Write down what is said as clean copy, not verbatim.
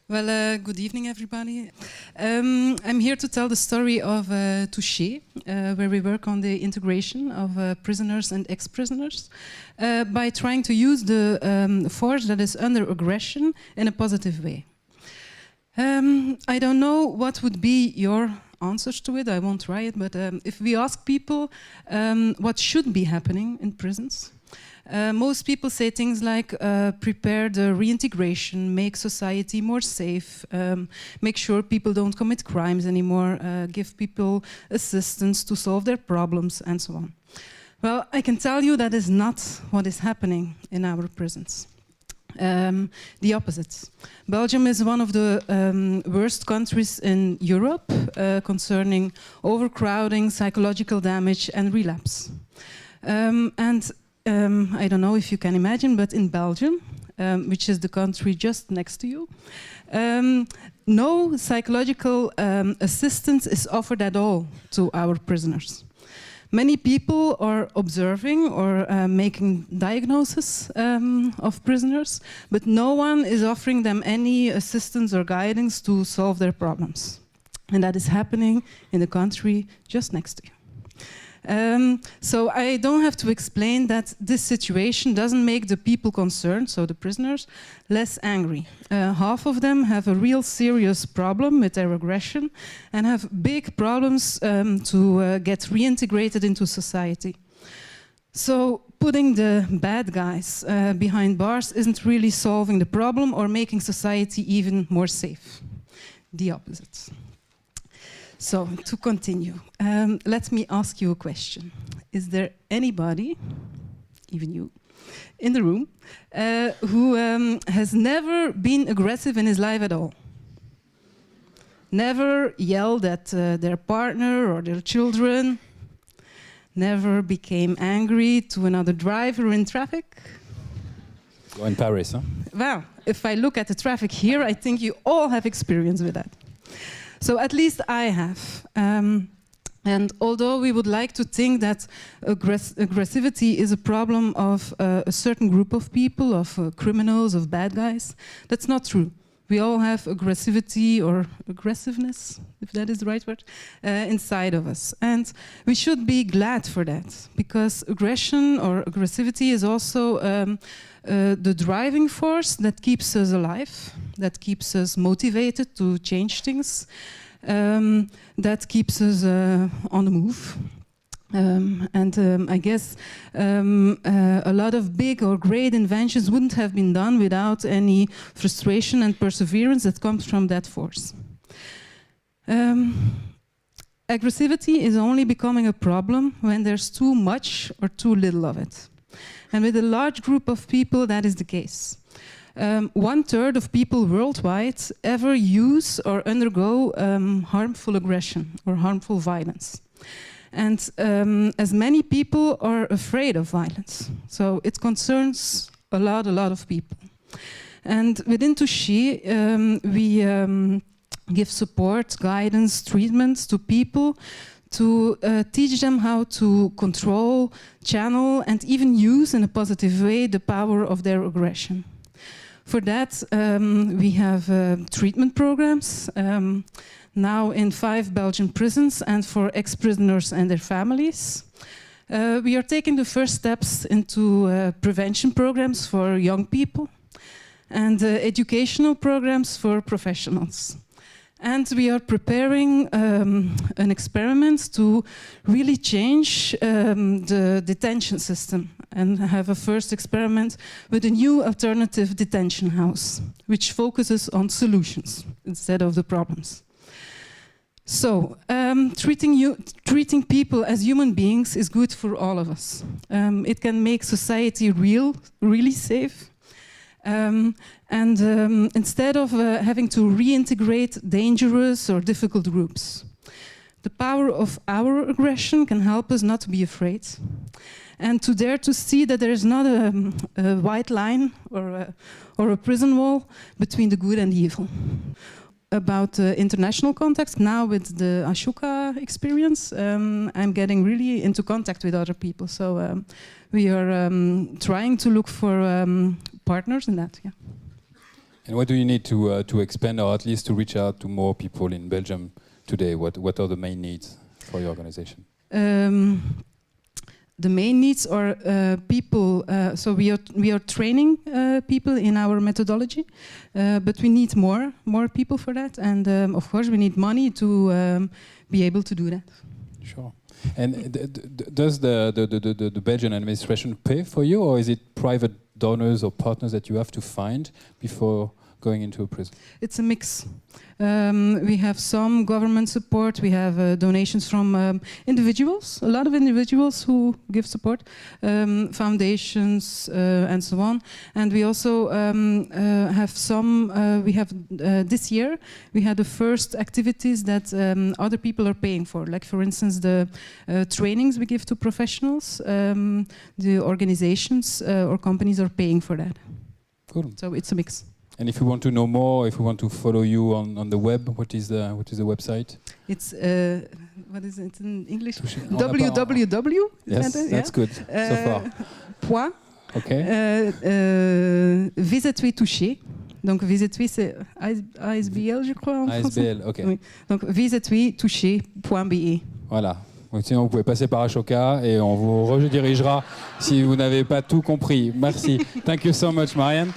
Well, good evening, everybody. I'm here to tell the story of Touché, where we work on the integration of prisoners and ex-prisoners by trying to use the force that is under aggression in a positive way. I don't know what would be your answers to it. I won't try it, but if we ask people what should be happening in prisons, most people say things like prepare the reintegration, make society more safe, make sure people don't commit crimes anymore, give people assistance to solve their problems, and so on. Well, I can tell you that is not what is happening in our prisons. The opposite. Belgium is one of the worst countries in Europe concerning overcrowding, psychological damage, and relapse. I don't know if you can imagine, but in Belgium, which is the country just next to you, no psychological assistance is offered at all to our prisoners. Many people are observing or making diagnosis of prisoners, but no one is offering them any assistance or guidance to solve their problems. And that is happening in the country just next to you. So I don't have to explain that this situation doesn't make the people concerned, so the prisoners, less angry. Half of them have a real serious problem with their aggression and have big problems to get reintegrated into society. So putting the bad guys behind bars isn't really solving the problem or making society even more safe. The opposite. So, to continue, let me ask you a question. Is there anybody, even you, in the room, who has never been aggressive in his life at all? Never yelled at their partner or their children? Never became angry to another driver in traffic? You're in Paris, huh? Well, if I look at the traffic here, I think you all have experience with that. So at least I have. And although we would like to think that aggressivity is a problem of a certain group of people, of criminals, of bad guys, that's not true. We all have aggressivity or aggressiveness, if that is the right word, inside of us. And we should be glad for that, because aggression or aggressivity is also the driving force that keeps us alive, that keeps us motivated to change things, that keeps us on the move. I guess a lot of big or great inventions wouldn't have been done without any frustration and perseverance that comes from that force. Aggressivity is only becoming a problem when there's too much or too little of it. And with a large group of people, that is the case. 1/3 of people worldwide ever use or undergo harmful aggression or harmful violence. And as many people are afraid of violence. So it concerns a lot of people. And within Touché, we give support, guidance, treatments to people to teach them how to control, channel, and even use in a positive way the power of their aggression. For that, we have treatment programs now in 5 Belgian prisons and for ex-prisoners and their families. We are taking the first steps into prevention programs for young people and educational programs for professionals. And we are preparing an experiment to really change the detention system and have a first experiment with a new alternative detention house, which focuses on solutions instead of the problems. So, treating people as human beings is good for all of us. It can make society really safe. Instead of having to reintegrate dangerous or difficult groups. The power of our aggression can help us not to be afraid and to dare to see that there is not a white line or a prison wall between the good and the evil. About international context, now with the Ashoka experience, I'm getting really into contact with other people. So we are trying to look for partners in that. Yeah. And what do you need to expand, or at least to reach out to more people in Belgium today? What are the main needs for your organization? The main needs are people. So we are training people in our methodology, but we need more people for that, and of course we need money to be able to do that. Sure. And does the Belgian administration pay for you, or is it private donors or partners that you have to find before going into a prison? It's a mix. We have some government support. We have donations from individuals, a lot of individuals who give support, foundations, and so on. And we also have some, this year, we had the first activities that other people are paying for. Like, for instance, the trainings we give to professionals, the organizations or companies are paying for that. Cool. So it's a mix. And if you want to know more, if you want to follow you on the web, what is the website? It's what is it in English? www. Yes, that's good so far. Point. Okay. VZW Touché. Donc VZW c'est ASBL, je crois en français. ASBL, ok. Oui. Donc vzwtouché.be. Voilà. Donc, sinon, vous pouvez passer par Ashoka et on vous redirigera si vous n'avez pas tout compris. Merci. Thank you so much, Marjan.